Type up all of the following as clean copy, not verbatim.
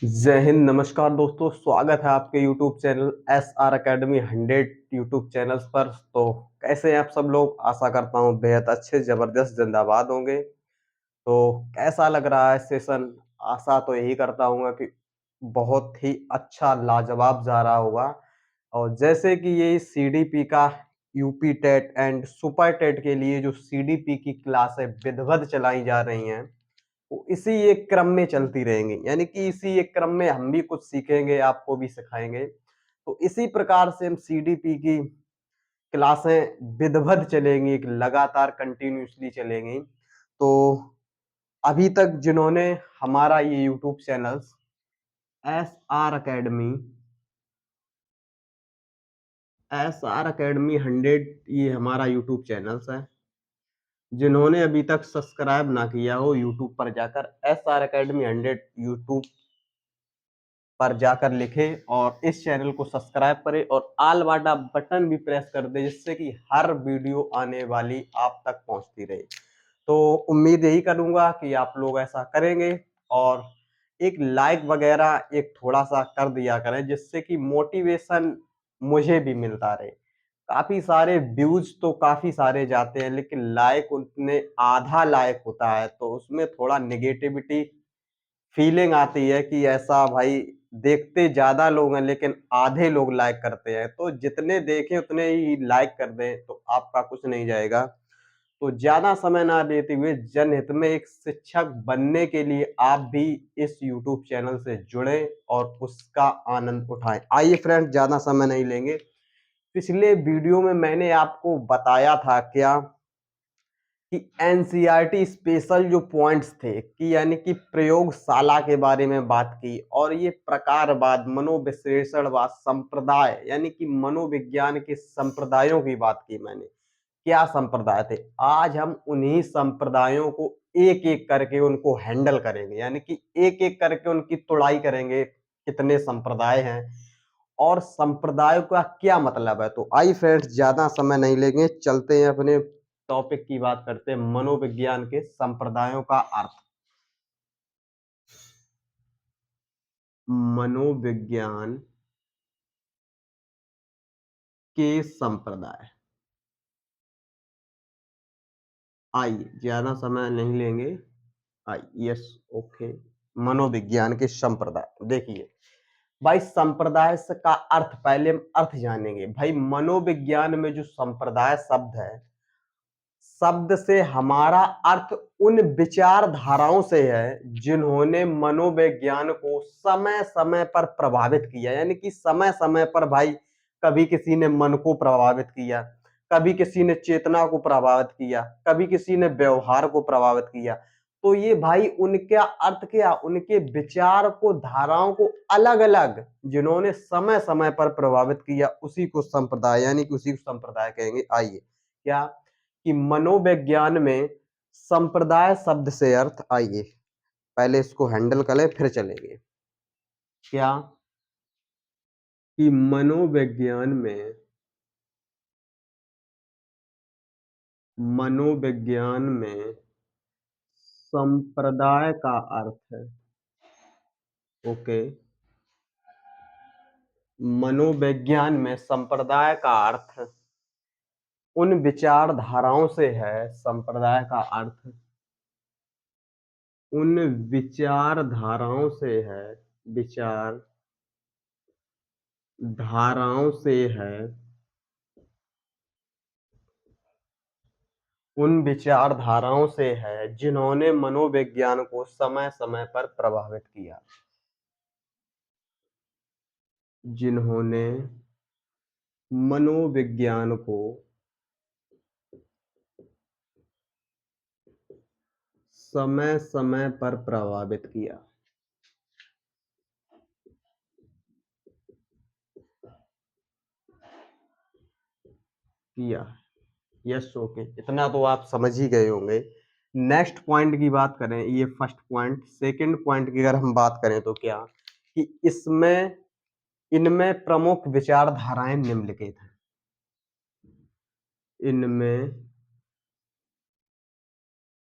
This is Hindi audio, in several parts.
जय हिंद, नमस्कार दोस्तों। स्वागत है आपके YouTube channel S R academy 100 YouTube channels पर। तो कैसे हैं आप सब लोग? आशा करता हूँ बेहद अच्छे, जबरदस्त, जिंदाबाद होंगे। तो कैसा लग रहा है सेशन? आशा तो यही करता हूँ कि बहुत ही अच्छा, लाजवाब जा रहा होगा। और जैसे कि ये सीडीपी का UP TET and super TET के लिए जो सीडीपी की क्लासें विधिवत चलाई जा रही हैं, वो इसी एक क्रम में चलती रहेंगी। यानी कि इसी एक क्रम में हम भी कुछ सीखेंगे, आपको भी सिखाएंगे। तो इसी प्रकार से हम सीडीपी की क्लासें विधिवत चलेंगी, एक लगातार कंटिन्यूअसली चलेंगी। तो अभी तक जिन्होंने हमारा ये YouTube channel S R academy 100, ये हमारा यूट्यूब चैनल है। जिन्होंने अभी तक सब्सक्राइब ना किया हो, यूट्यूब पर जाकर एस आर अकेडमी 100 यूट्यूब पर जाकर लिखें और इस चैनल को सब्सक्राइब करें और आल वाला बटन भी प्रेस कर दें, जिससे कि हर वीडियो आने वाली आप तक पहुंचती रहे। तो उम्मीद यही करूंगा कि आप लोग ऐसा करेंगे और एक लाइक वगैरह एक थोड़ा सा कर दिया करें, जिससे कि मोटिवेशन मुझे भी मिलता रहे। काफी सारे व्यूज तो काफी सारे जाते हैं, लेकिन लाइक उतने आधा लाइक होता है, तो उसमें थोड़ा निगेटिविटी फीलिंग आती है कि ऐसा भाई, देखते ज्यादा लोग हैं लेकिन आधे लोग लाइक करते हैं। तो जितने देखें उतने ही लाइक कर दें, तो आपका कुछ नहीं जाएगा। तो ज्यादा समय ना लेते हुए जनहित में एक शिक्षक बनने के लिए आप भी इस यूट्यूब चैनल से जुड़े और उसका आनंद उठाएं। आइए फ्रेंड्स, ज्यादा समय नहीं लेंगे। पिछले वीडियो में मैंने आपको बताया था क्या कि एनसीईआरटी स्पेशल जो पॉइंट्स थे, कि यानी कि प्रयोगशाला के बारे में बात की, और ये प्रकारवाद, मनोविश्लेषणवाद, संप्रदाय यानी कि मनोविज्ञान के संप्रदायों की बात की मैंने। क्या संप्रदाय थे? आज हम उन्हीं संप्रदायों को एक एक करके उनको हैंडल करेंगे, यानी कि एक एक करके उनकी तुड़ाई करेंगे। कितने संप्रदाय हैं और संप्रदाय का क्या मतलब है? तो आइए फ्रेंड्स, ज्यादा समय नहीं लेंगे, चलते हैं अपने टॉपिक की बात करते हैं। मनोविज्ञान के संप्रदायों का अर्थ। मनोविज्ञान के संप्रदाय। आइए, ज्यादा समय नहीं लेंगे। आइए, यस, ओके। मनोविज्ञान के संप्रदाय देखिए भाई। संप्रदाय से का अर्थ, पहले हम अर्थ जानेंगे भाई। मनोविज्ञान में जो संप्रदाय शब्द है, शब्द से हमारा अर्थ उन विचारधाराओं से है जिन्होंने मनोविज्ञान को समय समय पर प्रभावित किया। यानी कि समय समय पर भाई, कभी किसी ने मन को प्रभावित किया, कभी किसी ने चेतना को प्रभावित किया, कभी किसी ने व्यवहार को प्रभावित किया। तो ये भाई उनका अर्थ क्या, उनके विचार को, धाराओं को अलग अलग जिन्होंने समय समय पर प्रभावित किया, उसी को संप्रदाय, यानी कि उसी को संप्रदाय कहेंगे। आइए, क्या कि मनोविज्ञान में संप्रदाय शब्द से अर्थ, आइए पहले इसको हैंडल करें फिर चलेंगे। क्या कि मनोविज्ञान में संप्रदाय का अर्थ है, ओके। मनोविज्ञान में संप्रदाय का अर्थ उन विचारधाराओं से है। संप्रदाय का अर्थ उन विचारधाराओं से है, विचार धाराओं से है, उन विचारधाराओं से है जिन्होंने मनोविज्ञान को समय समय पर प्रभावित किया। जिन्होंने मनोविज्ञान को समय समय पर प्रभावित किया। किया, यस, ओके। इतना तो आप समझ ही गए होंगे। नेक्स्ट पॉइंट की बात करें, ये फर्स्ट पॉइंट। सेकंड पॉइंट की अगर हम बात करें तो क्या कि इसमें, इनमें प्रमुख विचारधाराएं निम्नलिखित हैं। इनमें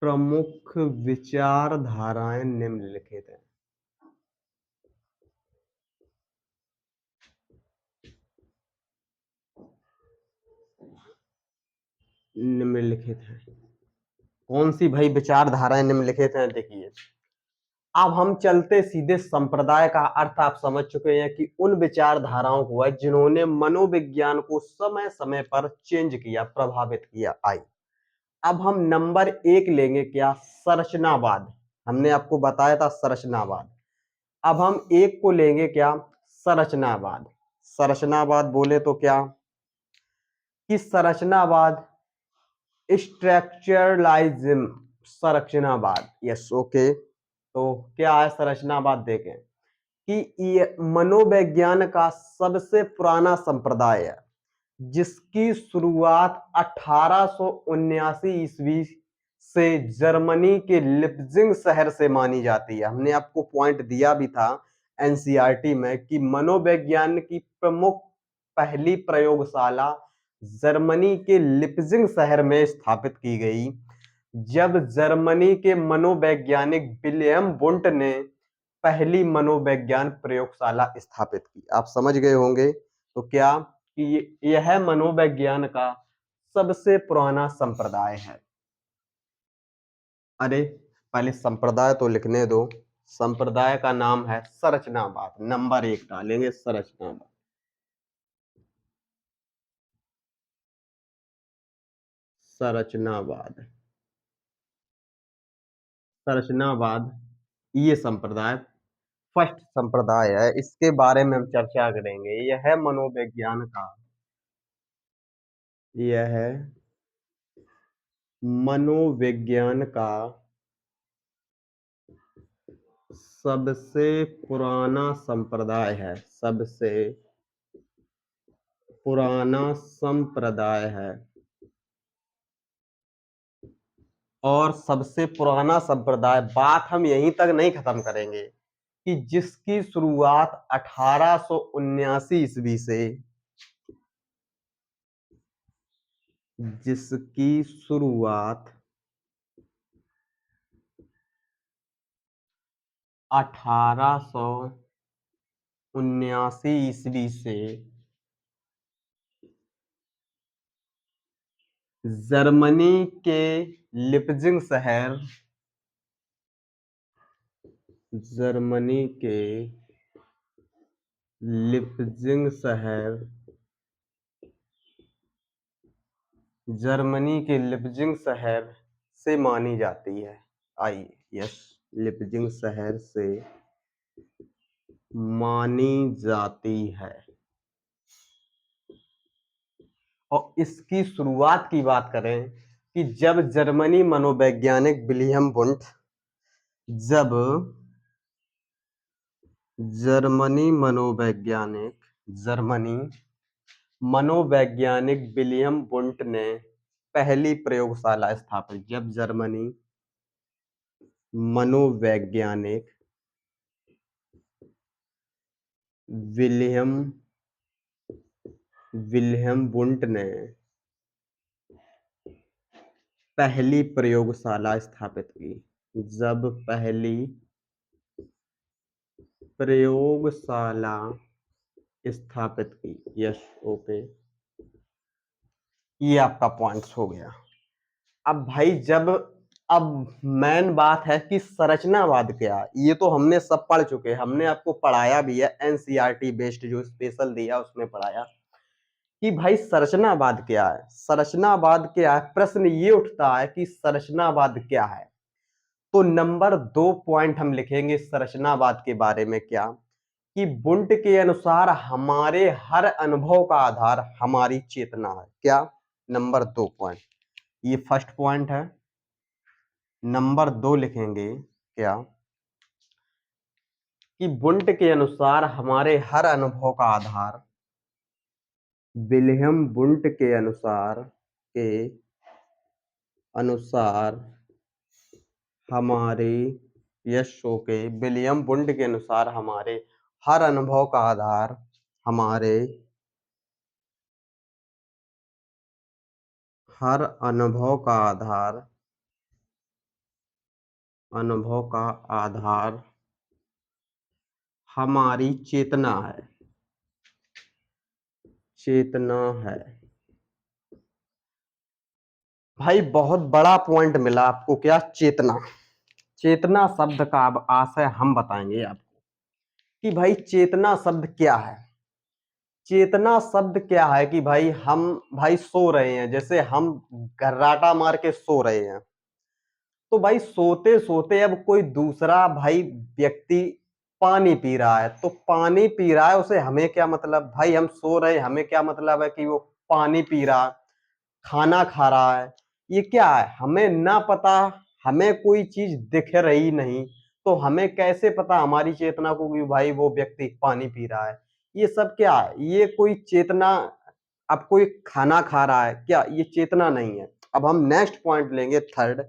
प्रमुख विचारधाराएं निम्नलिखित हैं। निम्नलिखित हैं। कौन सी भाई विचारधाराएं निम्नलिखित हैं? देखिए, अब हम चलते सीधे संप्रदाय का अर्थ आप समझ चुके हैं कि उन विचारधाराओं को है जिन्होंने मनोविज्ञान को समय समय पर चेंज किया, प्रभावित किया। आई, अब हम नंबर 1 लेंगे क्या? संरचनावाद। हमने आपको बताया था संरचनावाद। अब हम एक को लेंगे क्या? संरचनावाद। संरचनावाद बोले तो क्या कि संरचनावाद, स्ट्रक्चरलाइज्म, संरचनावाद। Yes, okay. तो क्या है संरचनावाद? देखें कि ये मनोविज्ञान का सबसे पुराना संप्रदाय है जिसकी शुरुआत 1879 ईस्वी से जर्मनी के लिप्जिंग शहर से मानी जाती है। हमने आपको पॉइंट दिया भी था एनसीईआरटी में कि मनोविज्ञान की प्रमुख पहली प्रयोगशाला जर्मनी के लिप्जिंग शहर में स्थापित की गई, जब जर्मनी के मनोवैज्ञानिक विलियम वुंट ने पहली मनोविज्ञान प्रयोगशाला स्थापित की। आप समझ गए होंगे तो क्या कि यह मनोविज्ञान का सबसे पुराना संप्रदाय है। अरे, पहले संप्रदाय तो लिखने दो। संप्रदाय का नाम है संरचनावाद। नंबर 1 डालेंगे संरचनावाद। संरचनावाद, संरचनावाद ये संप्रदाय फर्स्ट संप्रदाय है, इसके बारे में हम चर्चा करेंगे। यह मनोविज्ञान का, यह मनोविज्ञान का सबसे पुराना संप्रदाय है, सबसे पुराना संप्रदाय है और सबसे पुराना संप्रदाय। बात हम यहीं तक नहीं खत्म करेंगे कि जिसकी शुरुआत 1879 ईस्वी से, जिसकी शुरुआत 1879 ईस्वी से जर्मनी के लिप्जिंग शहर, जर्मनी के लिप्जिंग शहर, जर्मनी के लिप्जिंग शहर से मानी जाती है। आई, यस, लिप्जिंग शहर से मानी जाती है। और इसकी शुरुआत की बात करें कि जब जर्मनी मनोवैज्ञानिक विलियम वुंट, जब जर्मनी मनोवैज्ञानिक विलियम वुंट ने पहली प्रयोगशाला स्थापित, जब जर्मनी मनोवैज्ञानिक विलियम विलियम वुंट ने पहली प्रयोगशाला स्थापित की, जब पहली प्रयोगशाला स्थापित की। यस, ओके, ये आपका पॉइंट्स हो गया। अब भाई जब, अब मेन बात है कि संरचनावाद क्या है। ये तो हमने सब पढ़ चुके हैं, हमने आपको पढ़ाया भी है एनसीईआरटी बेस्ड जो स्पेशल दिया उसमें पढ़ाया कि भाई संरचनावाद क्या है। संरचनावाद क्या है, प्रश्न ये उठता है कि संरचनावाद क्या है। तो नंबर 2 पॉइंट हम लिखेंगे संरचनावाद के बारे में क्या कि वुंट के अनुसार हमारे हर अनुभव का आधार हमारी चेतना है। क्या? नंबर 2 पॉइंट, ये फर्स्ट पॉइंट है। नंबर 2 लिखेंगे क्या कि वुंट के अनुसार हमारे हर अनुभव का आधार, विलियम वुंट के अनुसार हमारे, यशों के विलियम वुंट के अनुसार हमारे हर अनुभव का आधार, हमारे हर अनुभव का आधार हमारी चेतना है, चेतना है। भाई बहुत बड़ा पॉइंट मिला आपको, क्या? चेतना। चेतना शब्द का अब आशय हम बताएंगे आपको कि भाई चेतना शब्द क्या है। चेतना शब्द क्या है कि भाई हम भाई सो रहे हैं, जैसे हम घर्राटा मार के सो रहे हैं, तो भाई सोते सोते अब कोई दूसरा भाई व्यक्ति पानी पी रहा है, तो पानी पी रहा है उसे हमें क्या मतलब? भाई हम सो रहे हैं, हमें क्या मतलब है कि वो पानी पी रहा है, खाना खा रहा है? ये क्या है? हमें ना पता, हमें कोई चीज दिख रही नहीं, तो हमें कैसे पता हमारी चेतना को कि भाई वो व्यक्ति पानी पी रहा है? ये सब क्या है? ये कोई चेतना? अब कोई खाना खा रहा है क्या? ये चेतना नहीं है। अब हम नेक्स्ट पॉइंट लेंगे, थर्ड,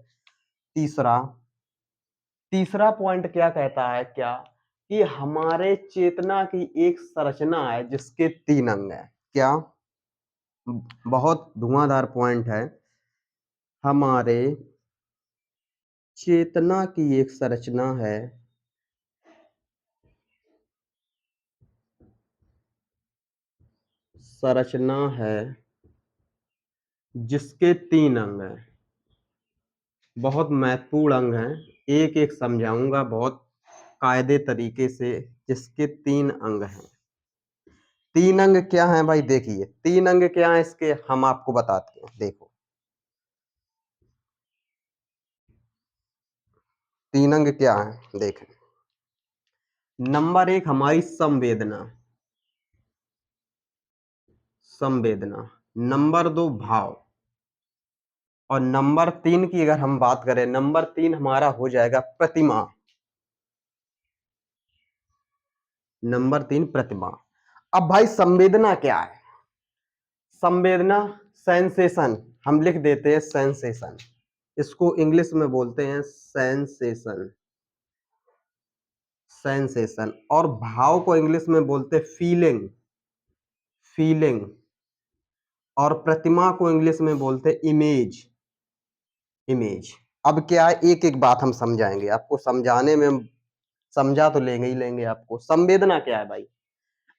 तीसरा। तीसरा पॉइंट क्या कहता है, क्या? कि हमारे चेतना की एक संरचना है जिसके 3 अंग हैं। क्या? बहुत धुआंधार पॉइंट है। हमारे चेतना की एक संरचना है संरचना है जिसके 3 अंग हैं। बहुत महत्वपूर्ण अंग हैं, एक एक समझाऊंगा बहुत कायदे तरीके से। जिसके 3 अंग हैं। 3 अंग क्या हैं भाई? देखिए 3 अंग क्या हैं इसके, हम आपको बताते हैं। देखो 3 अंग क्या हैं, देखें। नंबर 1 हमारी संवेदना। संवेदना। नंबर 2 भाव। और नंबर 3 की अगर हम बात करें, नंबर 3 हमारा हो जाएगा प्रतिमा। नंबर 3 प्रतिमा। अब भाई संवेदना क्या है? संवेदना सेंसेशन, हम लिख देते हैं सेंसेशन। इसको इंग्लिश में बोलते हैं सेंसेशन। सेंसेशन। और भाव को इंग्लिश में बोलते हैं फीलिंग। फीलिंग। और प्रतिमा को इंग्लिश में बोलते हैं इमेज। इमेज। अब क्या है, एक एक बात हम समझाएंगे आपको, समझाने में हम समझा तो लेंगे ही लेंगे आपको। संवेदना क्या है भाई?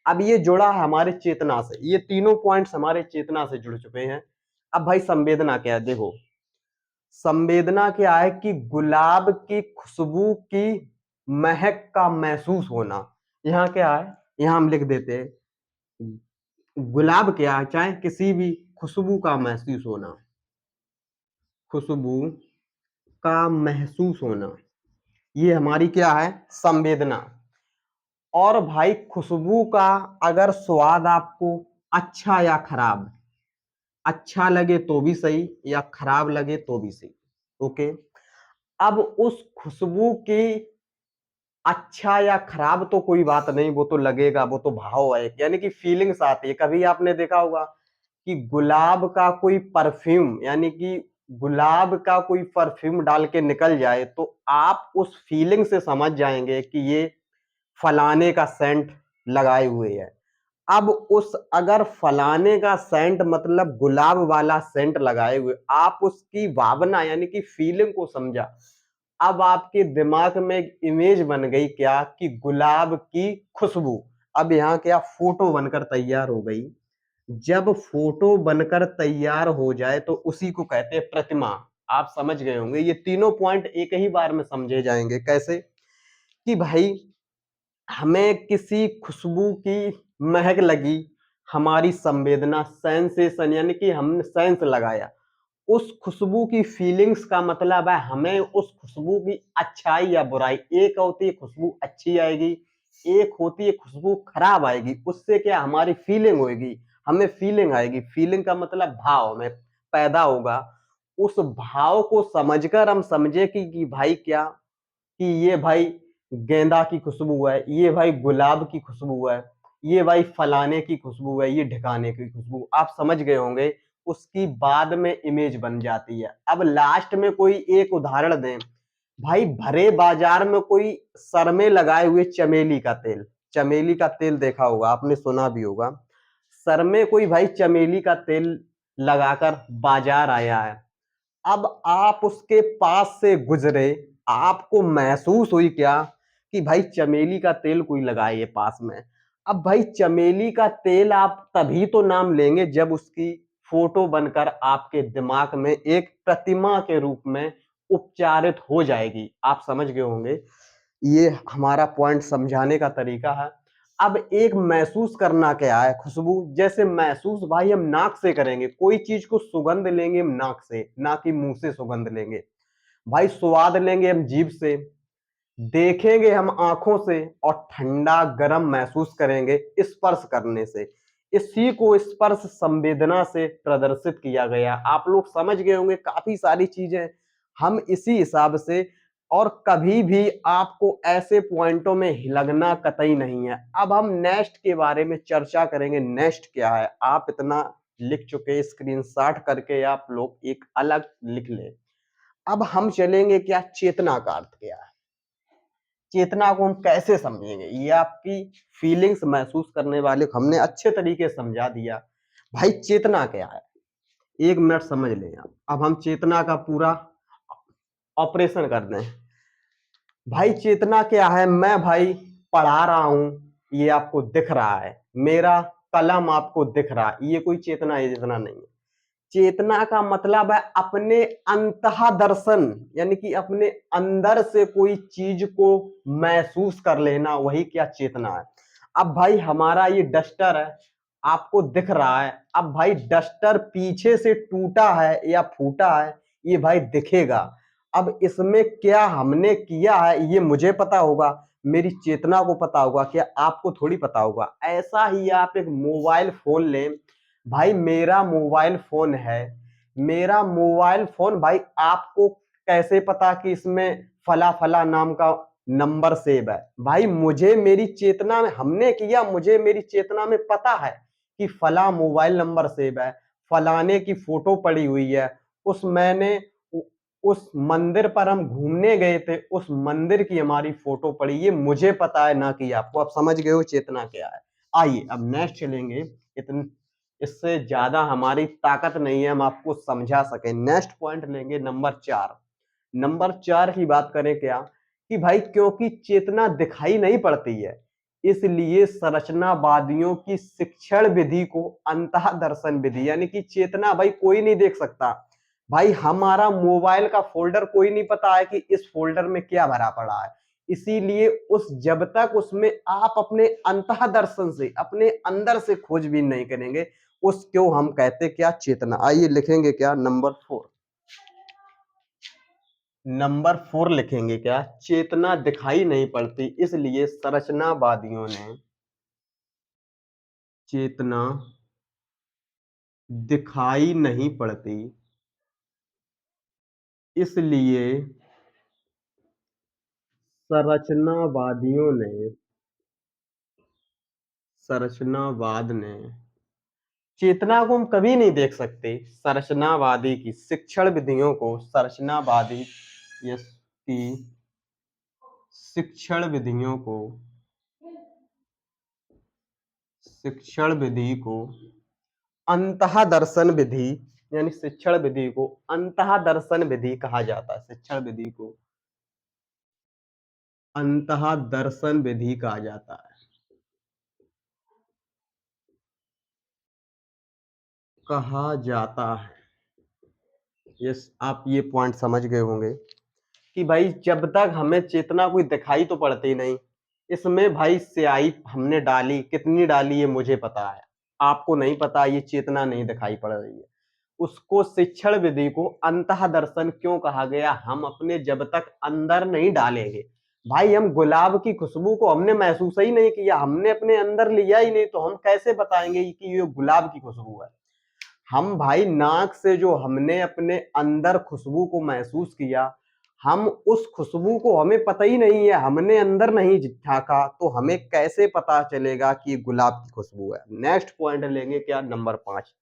अब ये जुड़ा है हमारे चेतना से, ये तीनों पॉइंट्स हमारे चेतना से जुड़ चुके हैं। अब भाई संवेदना क्या है? देखो संवेदना क्या है कि गुलाब की खुशबू की महक का महसूस होना। यहाँ क्या है, यहाँ हम लिख देते हैं गुलाब क्या है, चाहे किसी भी खुशबू का महसूस होना। खुशबू का महसूस होना, ये हमारी क्या है? संवेदना। और भाई खुशबू का अगर स्वाद आपको अच्छा या खराब, अच्छा लगे तो भी सही या खराब लगे तो भी सही, ओके। अब उस खुशबू की अच्छा या खराब तो कोई बात नहीं, वो तो लगेगा, वो तो भाव है, यानी कि फीलिंग्स आती है। कभी आपने देखा होगा कि गुलाब का कोई परफ्यूम, यानी कि गुलाब का कोई परफ्यूम डाल के निकल जाए, तो आप उस फीलिंग से समझ जाएंगे कि ये फलाने का सेंट लगाए हुए है। अब उस अगर फलाने का सेंट मतलब गुलाब वाला सेंट लगाए हुए, आप उसकी भावना यानी कि फीलिंग को समझा। अब आपके दिमाग में एक इमेज बन गई, क्या? कि गुलाब की खुशबू। अब यहाँ क्या फोटो बनकर तैयार हो गई। जब फोटो बनकर तैयार हो जाए तो उसी को कहते हैं प्रतिमा। आप समझ गए होंगे, ये तीनों पॉइंट एक ही बार में समझे जाएंगे। कैसे? कि भाई हमें किसी खुशबू की महक लगी, हमारी संवेदना सेंसेशन, यानी कि हमने सेंस लगाया। उस खुशबू की फीलिंग्स का मतलब है हमें उस खुशबू की अच्छाई या बुराई, एक होती है खुशबू अच्छी आएगी, एक होती है खुशबू खराब आएगी। उससे क्या हमारी फीलिंग होगी, हमें फीलिंग आएगी। फीलिंग का मतलब भाव में पैदा होगा। उस भाव को समझकर हम समझे कि भाई क्या, कि ये भाई गेंदा की खुशबू है, ये भाई गुलाब की खुशबू है, ये भाई फलाने की खुशबू है, ये ढिकाने की खुशबू। आप समझ गए होंगे। उसकी बाद में इमेज बन जाती है। अब लास्ट में कोई एक उदाहरण दें भाई, भरे बाजार में कोई सर में लगाए हुए चमेली का तेल, चमेली का तेल देखा होगा आपने, सुना भी होगा। सर में कोई भाई चमेली का तेल लगाकर बाजार आया है। अब आप उसके पास से गुजरे, आपको महसूस हुई क्या? कि भाई चमेली का तेल कोई लगाए है पास में। अब भाई चमेली का तेल आप तभी तो नाम लेंगे जब उसकी फोटो बनकर आपके दिमाग में एक प्रतिमा के रूप में उपचारित हो जाएगी। आप समझ गए होंगे। ये हमारा पॉइंट समझाने का तरीका है। अब एक महसूस करना क्या है, खुशबू जैसे महसूस भाई हम नाक से करेंगे, कोई चीज को सुगंध लेंगे हम नाक से, ना कि मुंह से सुगंध लेंगे। भाई स्वाद लेंगे हम जीभ से, देखेंगे हम आंखों से, और ठंडा गर्म महसूस करेंगे स्पर्श करने से। इसी को स्पर्श संवेदना से प्रदर्शित किया गया। आप लोग समझ गए होंगे काफी सारी चीजें हम इसी हिसाब से। और कभी भी आपको ऐसे पॉइंटों में हिलकना कतई नहीं है। अब हम नेक्स्ट के बारे में चर्चा करेंगे। नेक्स्ट क्या है, आप इतना लिख चुके, स्क्रीनशॉट करके आप लोग एक अलग लिख लें। अब हम चलेंगे क्या, चेतना का अर्थ क्या है, चेतना को हम कैसे समझेंगे। ये आपकी फीलिंग्स महसूस करने वाले को हमने अच्छे तरीके से समझा दिया। भाई चेतना क्या है, 1 मिनट समझ लें आप। अब हम चेतना का पूरा ऑपरेशन कर दें। भाई चेतना क्या है, मैं भाई पढ़ा रहा हूं, ये आपको दिख रहा है, मेरा कलम आपको दिख रहा है, ये कोई चेतना है, चेतना नहीं है। चेतना का मतलब है अपने अंतः दर्शन, यानी कि अपने अंदर से कोई चीज को महसूस कर लेना, वही क्या चेतना है। अब भाई हमारा ये डस्टर है, आपको दिख रहा है। अब भाई डस्टर पीछे से टूटा है या फूटा है, ये भाई दिखेगा। अब इसमें क्या हमने किया है ये मुझे पता होगा, मेरी चेतना को पता होगा, क्या आपको थोड़ी पता होगा। ऐसा ही आप एक मोबाइल फोन लें, भाई मेरा मोबाइल फोन है, मेरा मोबाइल फोन भाई आपको कैसे पता कि इसमें फला फला नाम का नंबर सेव है। भाई मुझे मेरी चेतना में, हमने किया, मुझे मेरी चेतना में पता है कि फला मोबाइल नंबर सेव है, फलाने की फोटो पड़ी हुई है, उस मंदिर पर हम घूमने गए थे, उस मंदिर की हमारी फोटो पड़ी, ये मुझे पता है, ना कि आपको। आप समझ गए हो चेतना क्या है। आइए अब नेक्स्ट चलेंगे। इतने इससे ज्यादा हमारी ताकत नहीं है हम आपको समझा सके। नेक्स्ट पॉइंट लेंगे नंबर 4। नंबर 4 की बात करें क्या, कि भाई क्योंकि चेतना दिखाई नहीं पड़ती है, इसलिए संरचनावादियों की शिक्षण विधि को अंतः दर्शन विधि, यानी कि चेतना भाई कोई नहीं देख सकता। भाई हमारा मोबाइल का फोल्डर कोई नहीं पता है कि इस फोल्डर में क्या भरा पड़ा है, इसीलिए उस जब तक उसमें आप अपने अंतः दर्शन से, अपने अंदर से खोजबीन नहीं करेंगे, उसको हम कहते क्या, चेतना। आइए लिखेंगे क्या, नंबर 4। नंबर 4 लिखेंगे क्या, चेतना दिखाई नहीं पड़ती, इसलिए संरचनावादियों ने चेतना दिखाई नहीं पड़ती, इसलिए संरचनावादियों ने संरचनावाद ने चेतना को हम कभी नहीं देख सकते। संरचनावादी की शिक्षण विधियों को, संरचनावादी यस की शिक्षण विधियों को, शिक्षण विधि को अंतः दर्शन विधि, यानी शिक्षण विधि को अंतः दर्शन विधि कहा जाता है। शिक्षण विधि को अंतः दर्शन विधि कहा जाता है, कहा जाता है। यस, आप ये पॉइंट समझ गए होंगे कि भाई जब तक हमें चेतना कोई दिखाई तो पड़ती नहीं। इसमें भाई स्याही हमने डाली, कितनी डाली ये मुझे पता है, आपको नहीं पता, ये चेतना नहीं दिखाई पड़ रही है। उसको शिक्षण विधि को अंतः दर्शन क्यों कहा गया, हम अपने जब तक अंदर नहीं डालेंगे। भाई हम गुलाब की खुशबू को हमने महसूस ही नहीं किया, हमने अपने अंदर लिया ही नहीं, तो हम कैसे बताएंगे कि ये गुलाब की खुशबू है। हम भाई नाक से जो हमने अपने अंदर खुशबू को महसूस किया, हम उस खुशबू को, हमें पता ही नहीं है, हमने अंदर नहीं झांका, तो हमें कैसे पता चलेगा कि ये गुलाब की खुशबू है। नेक्स्ट पॉइंट लेंगे क्या, नंबर 5।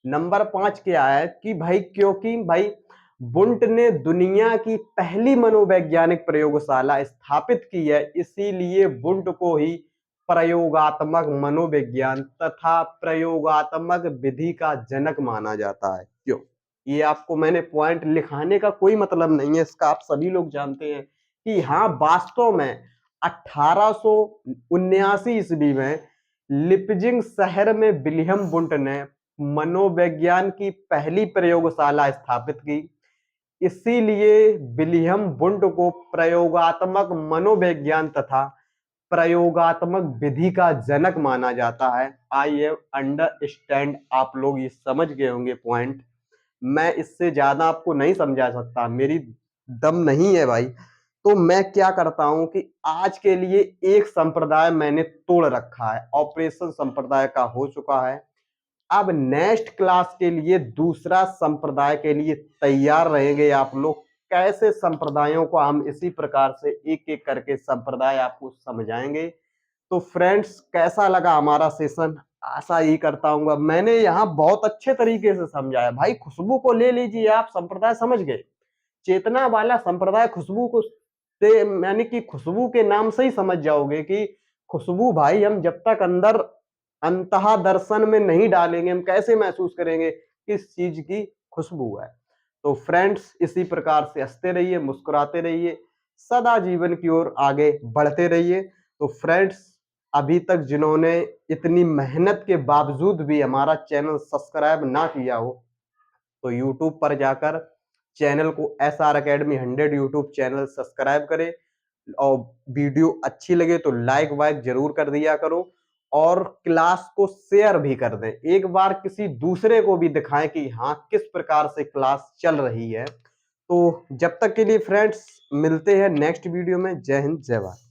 नंबर 5 क्या है कि भाई क्योंकि भाई बुंट ने दुनिया की पहली मनोवैज्ञानिक प्रयोगशाला स्थापित की है, इसीलिए बुंट को ही प्रयोगात्मक मनोविज्ञान तथा प्रयोगात्मक विधि का जनक माना जाता है। क्यों, ये आपको मैंने पॉइंट लिखाने का कोई मतलब नहीं है, इसका आप सभी लोग जानते हैं कि हाँ वास्तव में 1879 ईस्वी में लिपजिंग शहर में विलियम बुंट ने मनोविज्ञान की पहली प्रयोगशाला स्थापित की। इसीलिए विलियम वुंड को प्रयोगात्मक मनोविज्ञान तथा प्रयोगात्मक विधि का जनक माना जाता है। आई हैव अंडरस्टैंड, आप लोग ये समझ गए होंगे पॉइंट। मैं इससे ज्यादा आपको नहीं समझा सकता, मेरी दम नहीं है भाई। तो मैं क्या करता हूं कि आज के लिए एक संप्रदाय मैंने तोड़ रखा है, ऑपरेशन संप्रदाय का हो चुका है। अब नेक्स्ट क्लास के लिए दूसरा संप्रदाय के लिए तैयार रहेंगे आप लोग। कैसे संप्रदायों को हम इसी प्रकार से एक एक करके संप्रदाय आपको समझाएंगे। तो फ्रेंड्स, कैसा लगा हमारा सेशन? आशा यही करता हूँ मैंने यहाँ बहुत अच्छे तरीके से समझाया। भाई खुशबू को ले लीजिए, आप संप्रदाय समझ गए। चेतना वाला संप्रदाय खुशबू को से यानी कि खुशबू के नाम से ही समझ जाओगे कि खुशबू भाई हम जब तक अंदर अंतः दर्शन में नहीं डालेंगे हम कैसे महसूस करेंगे किस चीज की खुशबू है। तो फ्रेंड्स, इसी प्रकार से हंसते रहिए, मुस्कुराते रहिए, सदा जीवन की ओर आगे बढ़ते रहिए। तो फ्रेंड्स, अभी तक जिन्होंने इतनी मेहनत के बावजूद भी हमारा चैनल सब्सक्राइब ना किया हो तो यूट्यूब पर जाकर चैनल को SR Academy 100 YouTube channel subscribe करें। और वीडियो अच्छी लगे तो लाइक वाइक जरूर कर दिया करो और क्लास को शेयर भी कर दें। एक बार किसी दूसरे को भी दिखाएं कि हाँ किस प्रकार से क्लास चल रही है। तो जब तक के लिए फ्रेंड्स, मिलते हैं नेक्स्ट वीडियो में। जय हिंद, जय भारत।